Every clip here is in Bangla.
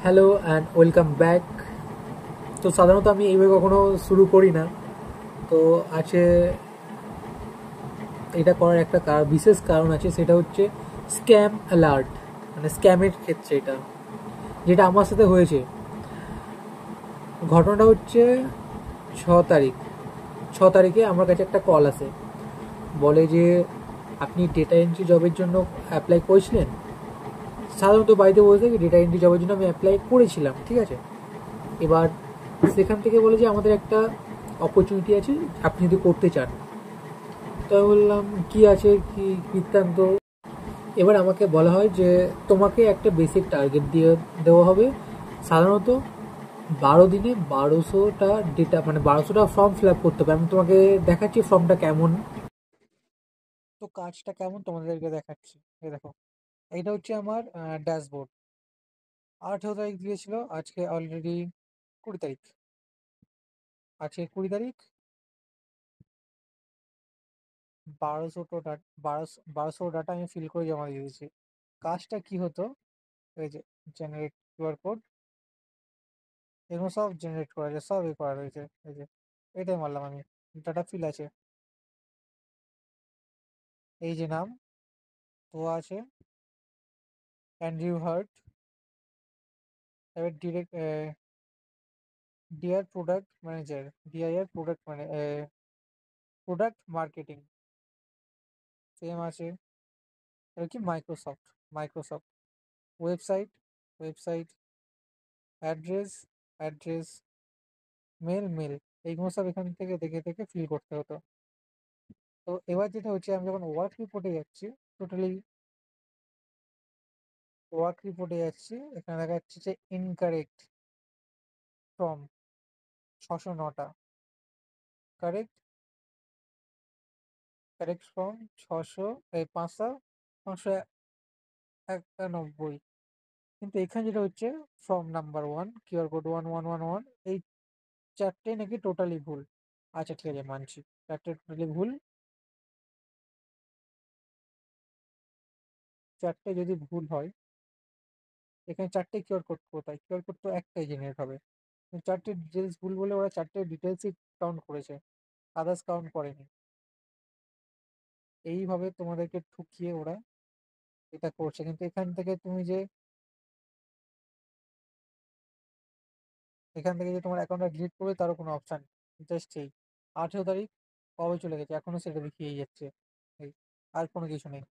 Hello and welcome back. তো সাধারণত আমি এইভাবে কখনো শুরু করি না। তো আছে এটা করার একটা বিশেষ কারণ আছে, সেটা হচ্ছে স্ক্যাম অ্যালার্ট, মানে স্ক্যামের ক্ষেত্রে এটা যেটা আমার সাথে হয়েছে। ঘটনাটা হচ্ছে 6 তারিখ। 6 তারিখে আমার কাছে একটা কল আসে, বলে যে আপনি ডেটা এন্ট্রি জবের জন্য অ্যাপ্লাই করেছিলেন। সাধারণত বাড়িতে বলতে থাকি ডেটা এন্ট্রি জবের জন্য আমি অ্যাপ্লাই করেছিলাম, ঠিক আছে। এবার সেখান থেকে বলে যে আমাদের একটা অপরচুনিটি আছে, আপনি যদি করতে চান। তো আমি বললাম কি আছে, কি বৃত্তান্ত। এবার আমাকে বলা হয় যে তোমাকে একটা বেসিক টার্গেট দিয়ে দেওয়া হবে। সাধারণত 12 দিনে 1200টা ডেটা, মানে 1200টা ফর্ম ফিল আপ করতে হবে। আমি তোমাকে দেখাচ্ছি ফর্মটা কেমন, তো কাজটা কেমন তোমাদেরকে দেখাচ্ছি। এই দেখো, এইটা হচ্ছে আমার ড্যাশবোর্ড। 18 তারিখ দিয়েছিল, আজকে অলরেডি 20 তারিখ। আজকে 20 তারিখ। 1200 ডাটা আমি ফিল করে জমা দিয়ে দিয়েছি। কাজটা কি হতো, এই যে জেনারেট কিউআর কোড, এগুলো সব জেনারেট করা যায়, সব করা রয়েছে। এই যে এটাই মারলাম আমি, ডাটা ফিল আছে। এই যে নাম তো আছে অ্যান্ড্রিউ হার্ট। এবার direct D R product manager, D I R product মানে প্রোডাক্ট মার্কেটিং সেম আছে। এবার কি মাইক্রোসফট ওয়েবসাইট অ্যাড্রেস মেল এইগুলো সব এখান থেকে দেখে দেখে ফিল করতে হতো। তো এবার যেটা হচ্ছে, আমি যখন ওয়ার্ক রিপোর্টে যাচ্ছি, এখানে দেখা যাচ্ছে যে ইনকারেক্ট ফ্রম 609টা, কারেক্ট কারেক্ট ফ্রম 591। কিন্তু এখানে যেটা হচ্ছে ফর্ম নাম্বার 1 কিউআর কোড 1111, এই চারটে নাকি টোটালি ভুল। আচ্ছা ঠিক আছে, মানছি চারটে টোটালি ভুল। চারটে যদি ভুল হয়, এখানে চারটে কিউআর কোড কোথায়? কিউআর কোড তো একটাই জেনারেট হবে। চারটে ডিটেলস ভুল বলে ওরা চারটে ডিটেলসই কাউন্ট করেছে, আদার্স কাউন্ট করেনি। এইভাবে তোমাদেরকে ঠকিয়ে ওরা এটা করছে। কিন্তু এখান থেকে যে তোমার অ্যাকাউন্টটা ডিলিট করবে তারও কোনো অপশান, জাস্ট এই 18 তারিখ কবে চলে গেছে এখনো সেটা দেখিয়েই যাচ্ছে। এই আর কোনো কিছু নেই।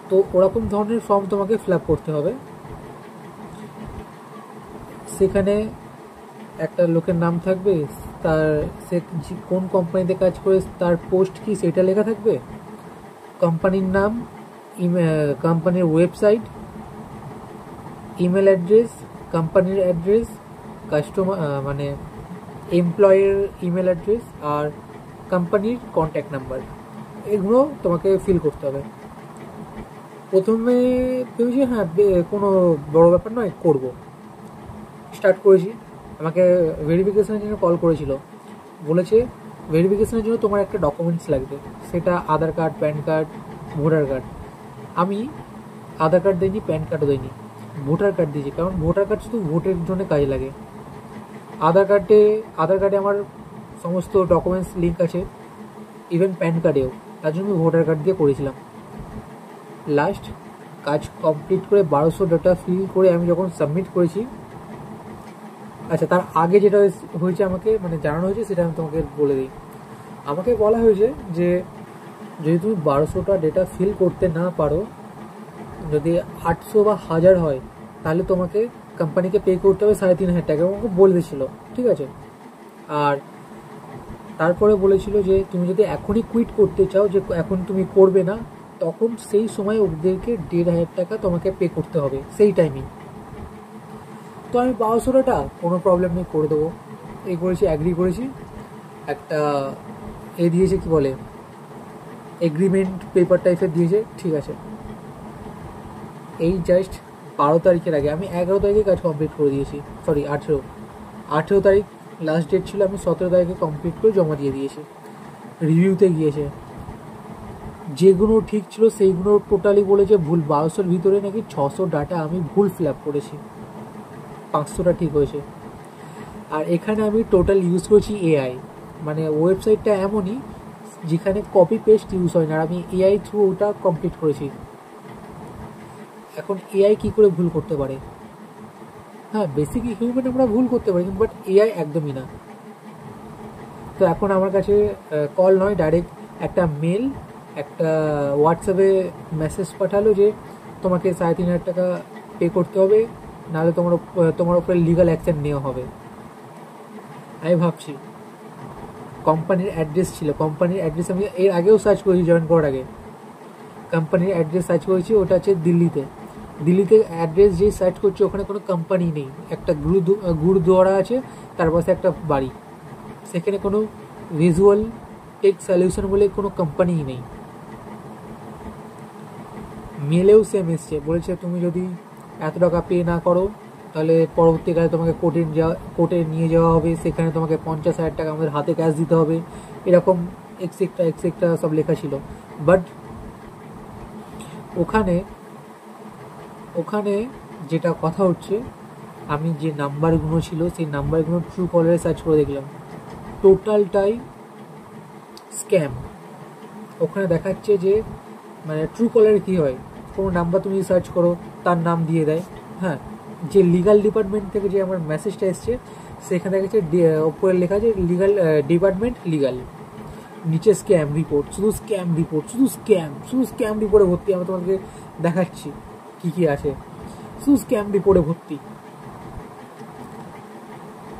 তো ওরকম ধরনের ফর্ম তোমাকে ফিল আপ করতে হবে। সেখানে একটা লোকের নাম থাকবে, তার সে কোন কোম্পানিতে কাজ করে, তার পোস্ট কি সেটা লেখা থাকবে, কোম্পানির নাম, কোম্পানির ওয়েবসাইট, ইমেল অ্যাড্রেস, কোম্পানির অ্যাড্রেস, কাস্টমার মানে এমপ্লয়ের ইমেল অ্যাড্রেস, আর কোম্পানির কন্ট্যাক্ট নাম্বার। এগুলো তোমাকে ফিল করতে হবে। প্রথমে ভেবেছি হ্যাঁ কোনো বড় ব্যাপার নয়, করব। স্টার্ট করেছি। আমাকে ভেরিফিকেশনের জন্য কল করেছিল, বলেছে ভেরিফিকেশনের জন্য তোমার একটা ডকুমেন্টস লাগবে, সেটা Aadhaar card, PAN card, voter card. আমি আধার কার্ড দিইনি, প্যান কার্ডও দিইনি, ভোটার কার্ড দিয়েছি, কারণ ভোটার কার্ড শুধু ভোটের জন্য কাজে লাগে। আধার কার্ডে আমার সমস্ত ডকুমেন্টস লিঙ্ক আছে, ইভেন প্যান কার্ডেও, তার জন্য আমি ভোটার কার্ড দিয়ে করেছিলাম। লাস্ট কাজ কমপ্লিট করে 1200 ডাটা ফিল করে আমি যখন সাবমিট করেছি, আচ্ছা তার আগে যেটা হয়েছে আমাকে মানে জানানো হয়েছে সেটা আমি তোমাকে বলে দিই। আমাকে বলা হয়েছে যে যদি তুমি 1200টা ডেটা ফিল করতে না পারো, যদি 800 বা 1000 হয়, তাহলে তোমাকে কোম্পানিকে পে করতে হবে 3500 টাকা, আমাকে বলে দিয়েছিল, ঠিক আছে। আর তারপরে বলেছিল যে তুমি যদি এখনই কুইট করতে চাও, যে এখন তুমি করবে না, তখন সেই সময় ওদেরকে 1500 টাকা তোমাকে পে করতে হবে সেই টাইমেই। তো আমি 1200টা কোনো প্রবলেম নেই, করে দেবো, এই করেছি, অ্যাগ্রি করেছি। একটা দিয়েছে, কি বলে, এগ্রিমেন্ট পেপার টাইপের দিয়েছে, ঠিক আছে। এই জাস্ট 12 তারিখের আগে আমি 11 তারিখে কাজ কমপ্লিট করে দিয়েছি, সরি 18 তারিখ লাস্ট ডেট ছিল, আমি 17 তারিখে কমপ্লিট করে জমা দিয়ে দিয়েছি। রিভিউতে গিয়েছে, যেগুলো ঠিক ছিল সেইগুলো টোটালি বলেছে ভুল। 1200-র ভিতরে নাকি 600 ডাটা আমি ভুল ফিল আপ করেছি, 500টা ঠিক হয়েছে। আর এখানে আমি টোটাল ইউজ করেছি এআই, মানে ওয়েবসাইটটা এমনই যেখানে কপি পেস্ট ইউজ হয় না, আর আমি এআই থ্রু ওটা কমপ্লিট করেছি। এখন এআই কি করে ভুল করতে পারে? হ্যাঁ, বেসিক হিউম্যান আমরা ভুল করতে পারি, বাট এআই একদমই না। তো এখন আমার কাছে কল নয়, ডাইরেক্ট একটা মেল, একটা হোয়াটসঅ্যাপে মেসেজ পাঠালো যে তোমাকে 3,500 টাকা পে করতে হবে, নাহলে তোমার উপরে লিগাল অ্যাকশন নেওয়া হবে। আমি ভাবছি কোম্পানির অ্যাড্রেস ছিল, কোম্পানির অ্যাড্রেস আমি এর আগেও সার্চ করেছি, জয়েন করার আগে কোম্পানির অ্যাড্রেস সার্চ করেছি, ওটা আছে দিল্লিতে। দিল্লিতে অ্যাড্রেস যেই সার্চ করছি ওখানে কোনো কোম্পানি নেই, একটা গুরুদুয়ারা আছে, তার পাশে একটা বাড়ি, সেখানে কোনো ভিজুয়াল টেক সলিউশন বলে কোনো কোম্পানিই নেই। মেলেও সেম এসছে, বলেছে তুমি যদি এত টাকা পে না করো তাহলে পরবর্তীকালে তোমাকে কোর্টে নিয়ে যাওয়া হবে, সেখানে তোমাকে 50,000 টাকা আমাদের হাতে ক্যাশ দিতে হবে, এরকম এক্সেট্রা এক্সেট্রা সব লেখা ছিল। বাট ওখানে ওখানে যেটা কথা হচ্ছে, আমি যে নাম্বারগুলো ছিল সেই নাম্বারগুলো ট্রু কলারে সার্চ করে দেখলাম, টোটালটাই স্ক্যাম। ওখানে দেখাচ্ছে যে মানে ট্রু কলারে কী হয়, কোনো নাম্বার তুমি সার্চ করো তার নাম দিয়ে দেয়। হ্যাঁ, যে লিগাল ডিপার্টমেন্ট থেকে যে আমার মেসেজটা এসছে সেখানে দেখাচ্ছে ওপরে লেখা আছে লিগাল ডিপার্টমেন্ট লিগাল, নিচে স্ক্যাম রিপোর্ট, শুধু স্ক্যাম রিপোর্ট, শুধু স্ক্যাম রিপোর্টে ভর্তি। আমি তোমাকে দেখাচ্ছি কী কী আছে, শুধু স্ক্যাম রিপোর্টে ভর্তি।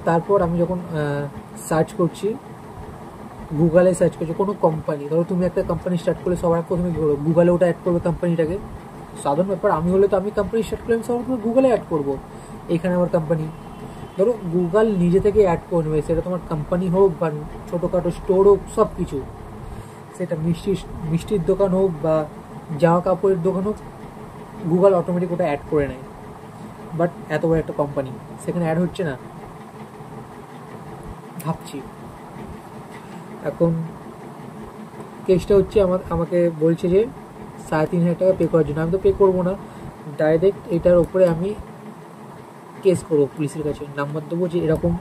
তারপর আমি যখন সার্চ করছি, গুগলে সার্চ করছি কোনো কোম্পানি, ধরো তুমি একটা কোম্পানি স্টার্ট করলে সবার প্রথমে কী করো, গুগলে ওটা অ্যাড করবে কোম্পানিটাকে। সাধারণ ব্যাপার, আমি হলে তো আমি কোম্পানি স্টার্ট করলে আমি সবার প্রথমে গুগলে অ্যাড করবো এখানে আমার কোম্পানি। ধরো গুগল নিজে থেকে অ্যাড করে নেবে, সেটা তোমার কোম্পানি হোক বা ছোটোখাটো স্টোর হোক, সব কিছু, সেটা মিষ্টির দোকান হোক বা জামা কাপড়ের দোকান হোক, গুগল অটোমেটিক ওটা অ্যাড করে নেয়। বাট এত বড় একটা কোম্পানি সেখানে অ্যাড হচ্ছে না। ভাবছি এখন কেসটা হচ্ছে আমাকে বলছে যে 3,500 টাকা পে করার জন্য। আমি তো পে করবো না, ডাইরেক্ট এটার উপরে আমি কেস করবো পুলিশের কাছে, নাম্বার দেবো যে এরকম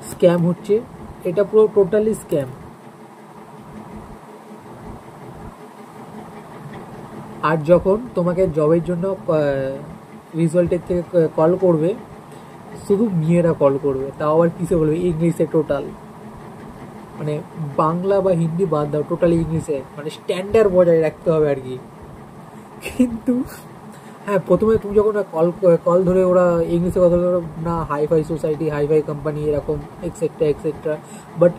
স্ক্যাম হচ্ছে, এটা পুরো টোটালি স্ক্যাম। আর যখন তোমাকে জবের জন্য ভিজুয়াল টেক থেকে কল করবে, শুধু মেয়েরা কল করবে, তাও আবার কিসে বলবে, ইংলিশে টোটাল, মানে বাংলা বা হিন্দি বাদ দাও, টোটালি ইংলিশে, মানে স্ট্যান্ডার্ড বজায় রাখতে হবে আর কি। কিন্তু হ্যাঁ, প্রথমে তুমি যখন কল ধরে ওরা ইংলিশে কথা বলে না, হাইফাই সোসাইটি, হাইফাই কোম্পানি, এরকম এক্সেট্রা এক্সেট্রা, বাট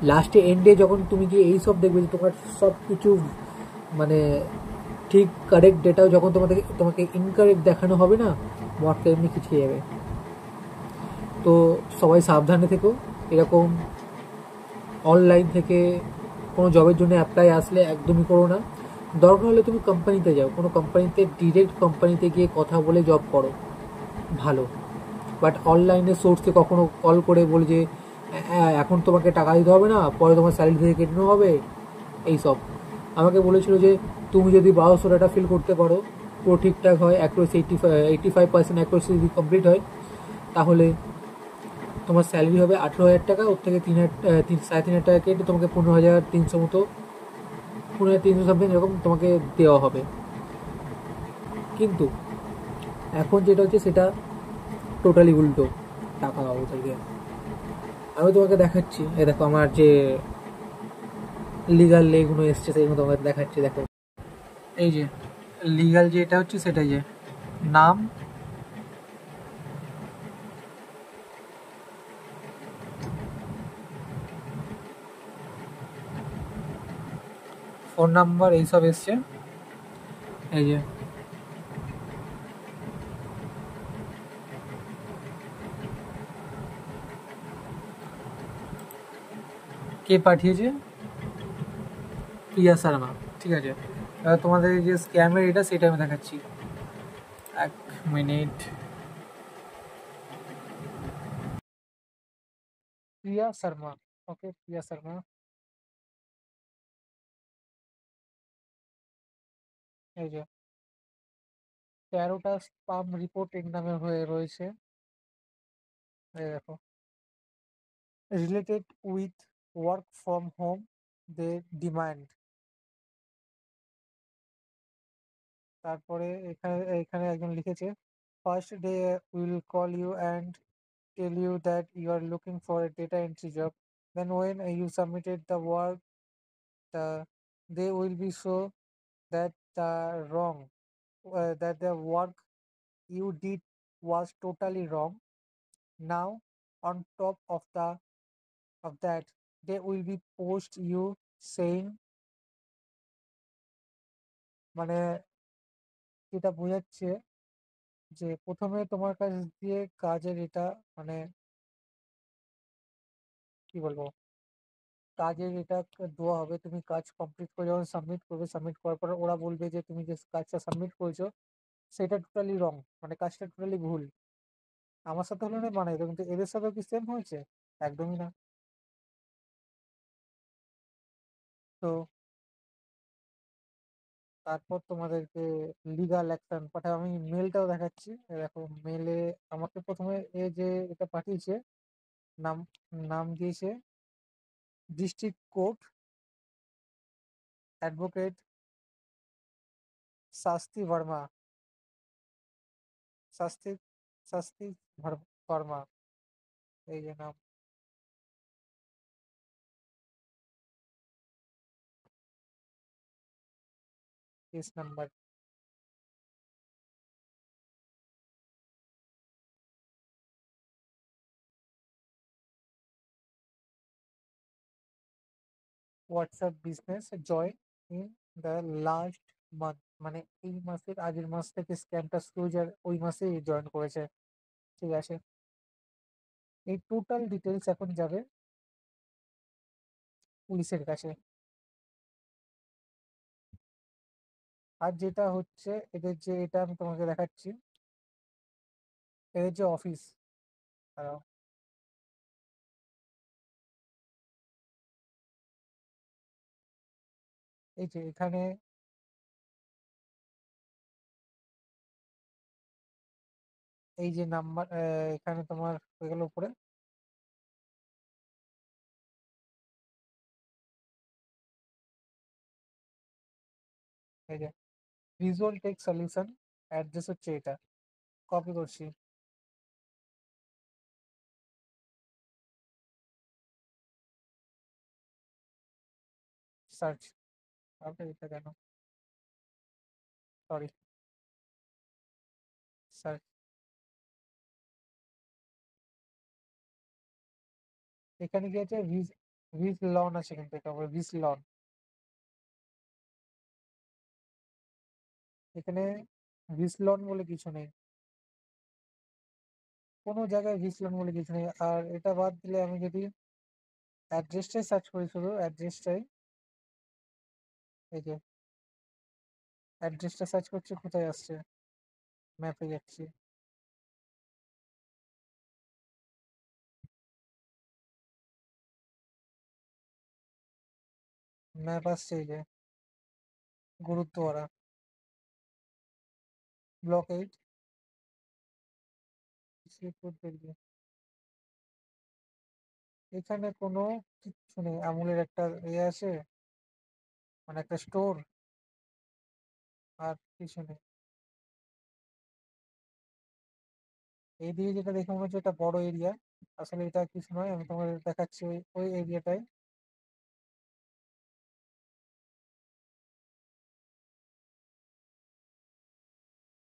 লাস্টে এন্ডে যখন তুমি গিয়ে এইসব দেখবে যে তোমার সব কিছু মানে ঠিক কারেক্ট ডেটাও যখন তোমাকে ইনকারেক্ট দেখানো হবে না, মটকা এমনি খিচিয়ে যাবে। তো সবাই সাবধানে থেকো, এরকম অনলাইন থেকে কোনো জবের জন্য অ্যাপ্লাই আসলে একদমই করো না। দরকার হলে তুমি কোম্পানিতে যাও, কোনো কোম্পানিতে ডিরেক্ট কোম্পানিতে গিয়ে কথা বলে জব করো, ভালো। বাট অনলাইনে সোর্সে কখনো কল করে বলে যে এখন তোমাকে টাকা দিতে হবে না, পরে তোমার স্যালারি থেকে কেটে নেওয়া হবে, এইসব। আমাকে বলেছিল যে তুমি যদি 1200 ডাটা ফিল করতে পারো, পুরো ঠিকঠাক হয়, অ্যাকুরেসি 85% অ্যাকুরেসি যদি কমপ্লিট হয়, তাহলে তোমার স্যালারি হবে 18,000 টাকা, ওর থেকে 3,500 টাকা কেটে তোমাকে 15,300 মতো, 15,300 সামথিং এরকম তোমাকে দেওয়া হবে। কিন্তু এখন যেটা হচ্ছে সেটা টোটালি উল্টো, টাকা পাবো থেকে। আমি তোমাকে দেখাচ্ছি, এই দেখো আমার যে লিগাল এগুলো এসছে সেগুলো তোমাকে দেখাচ্ছি, দেখো এই যে লিগাল যেটা হচ্ছে সেটাই, যে নাম, ফোন নাম্বার, এইসব এসছে। এই যে কে পাঠিয়েছে, প্রিয়া শর্মা, ঠিক আছে। এবার তোমাদের যে স্ক্যামের এটা, সেটা আমি দেখাচ্ছি, 1 মিনিট। প্রিয়া শর্মা, ওকে, প্রিয়া শর্মা। এই যে 13টা স্পাম রিপোর্ট এর নামে হয়ে রয়েছে। এই দেখো, related with work from home they demand. তারপরে এখানে এখানে একজন লিখেছে, first they will call you and tell you that you are looking for a data entry job. Then when you submitted the work, they will be so that the wrong that the work you did was totally wrong. Now on top of that, they will be post you saying, মানে এটা বোঝাচ্ছে যে প্রথমে তোমার কাছ দিয়ে কাজের এটা মানে কি বলবো, কাজের এটা দেওয়া হবে, তুমি কাজ কমপ্লিট করে যখন সাবমিট করবে, সাবমিট করার পর ওরা বলবে যে তুমি যে কাজটা সাবমিট করেছো সেটা টোটালি রং, মানে কাজটা টোটালি ভুল। আমার সাথে হলে না বানাই, কিন্তু এদের সাথেও কি সেম হয়েছে? একদমই না। তো তারপর তোমাদেরকে লিগাল অ্যাকশন পাঠাবে, আমি মেলটাও দেখাচ্ছি। দেখো মেলে আমাকে প্রথমে এ যে এটা পাঠিয়েছে, নাম নাম দিয়েছে ডিস্ট্রিক্ট কোর্ট অ্যাডভোকেট শাস্তি বর্মা, শাস্তি শাস্তি বর্মা, এই যে নাম। Case number WhatsApp business join in the last month, মানে এই মাসের আগের মাস থেকে স্ক্যামটা শুরু হয়েছে, ওই মাসেই জয়েন করেছে। ঠিক আছে, এই টোটাল ডিটেলস এখন যাবে পুলিশের কাছে। আর যেটা হচ্ছে এদের যে এটা আমি তোমাকে দেখাচ্ছি, এদের যে অফিস, এই যে এখানে এই যে নাম্বার, এখানে তোমার হয়ে গেল উপরে, এই যে ভিজুয়াল টেক সলিউশন, অ্যাড্রেস হচ্ছে এটা, কপি করছি। সার্চ, আপনি এটা কেন, সরি, সার্চ। এখানে কি আছে, ভিজ ভিজ লন আছে, কিন্তু এটা ভিজ লন, এখানে ভিজ লন বলে কিছু নেই, কোনো জায়গায় ভিজ লন বলে কিছু নেই। আর এটা বাদ দিলে আমি যদি অ্যাড্রেসটাই সার্চ করি, শুধু অ্যাড্রেসটাই, এই যে অ্যাড্রেসটা সার্চ করছি, কোথায় আসছে, ম্যাপে যাচ্ছি, ম্যাপ আসছে এই যে গুরুদ্বারা, ব্লক 8, শ্রীপুর দিল্লি। এখানে কোনো কিচ্ছু নেই, আমুলের একটা ইয়ে আছে, মানে একটা স্টোর, আর কিছু নেই। এই দিকে যেটা দেখে মনে হচ্ছে এটা বড় এরিয়া, আসলে এটা কিছু নয়, আমি তোমাদের দেখাচ্ছি ওই ওই এরিয়াটাই।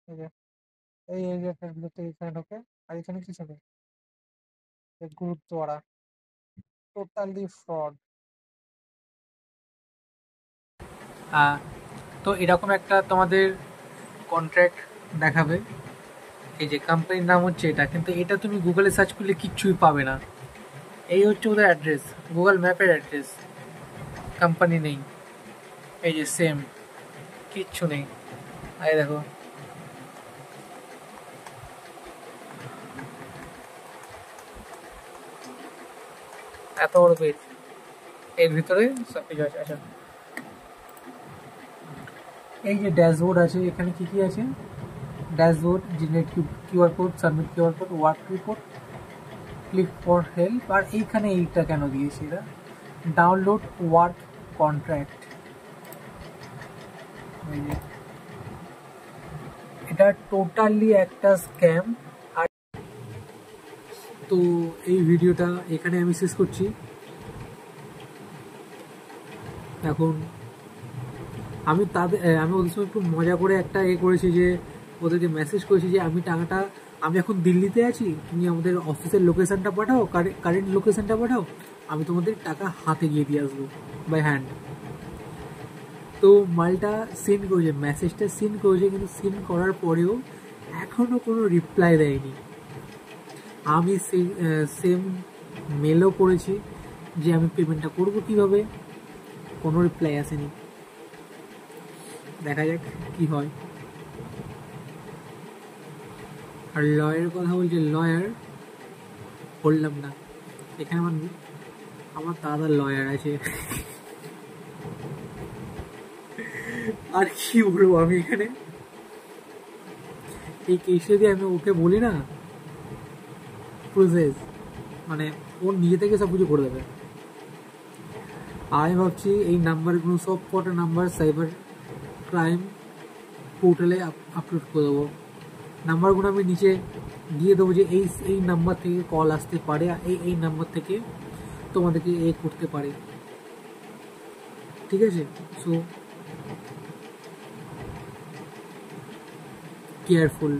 এই যে এই এরিয়াটার ভিতরে এখানে ঢোকে, আর এখানে কিছু নেই, গুরুদ্বারা, টোটালি ফ্রড। তো এরকম একটা তোমাদের কন্ট্রাক্ট দেখাবে, এই যে কোম্পানির নাম হচ্ছে এটা, কিন্তু এটা তুমি গুগলে সার্চ করলে কিচ্ছুই পাবে না। এই হচ্ছে ওদের অ্যাড্রেস, গুগল ম্যাপের অ্যাড্রেস, কোম্পানি নেই, এই যে সেম, কিচ্ছু নেই। এই দেখো, এত বড় পেজ, এর ভিতরে সব কিছু আছে। আচ্ছা, এই যে ড্যাশবোর্ড আছে, এখানে কি কি আছে, dashboard, generate QR code, submit QR code, work report, click for help, আর এইখানে এইটা কেন দিয়েছে এরা, ডাউনলোড ওয়ার্ক কন্ট্রাক্ট। এটা টোটালি একটা স্ক্যাম। আর তো এই ভিডিওটা এখানে আমি শেষ করছি। এখন আমি ওদের সঙ্গে একটু মজা করে একটা করেছি যে ওদেরকে মেসেজ করেছি যে আমি এখন দিল্লিতে আছি, তুমি আমাদের অফিসের লোকেশনটা পাঠাও, কারেন্ট লোকেশনটা পাঠাও, আমি তোমাদের টাকা হাতে গিয়ে দিয়ে আসবো বাই হ্যান্ড। তো মালটা সেন্ড করেছে, মেসেজটা সেন্ড করেছে, কিন্তু সেন্ড করার পরেও এখনও কোনো রিপ্লাই দেয়নি। আমি সেম মেলও করেছি যে আমি পেমেন্টটা করবো কীভাবে, কোনো রিপ্লাই আসেনি। দেখা যাক কি হয়। আর লয়ারের কথা বলছে, লয়ার বললাম না, এখানে আমার দাদা লয়ার আছে। আর কি বলবো আমি এখানে, এই কেসে দিয়ে আমি ওকে বলি না প্রসেস, মানে ও নিজে থেকে সব কিছু করে দেবে। আমি ভাবছি এই নাম্বারগুলো, সব কটা নাম্বার সাইবার ক্রাইম পোর্টালে আপলোড করে দেবো। নাম্বারগুলো আমি নিচে দিয়ে দেবো যে এই নাম্বার থেকে কল আসতে পারে, এই নাম্বার থেকে তোমাদেরকে করতে পারে, ঠিক আছে? So careful.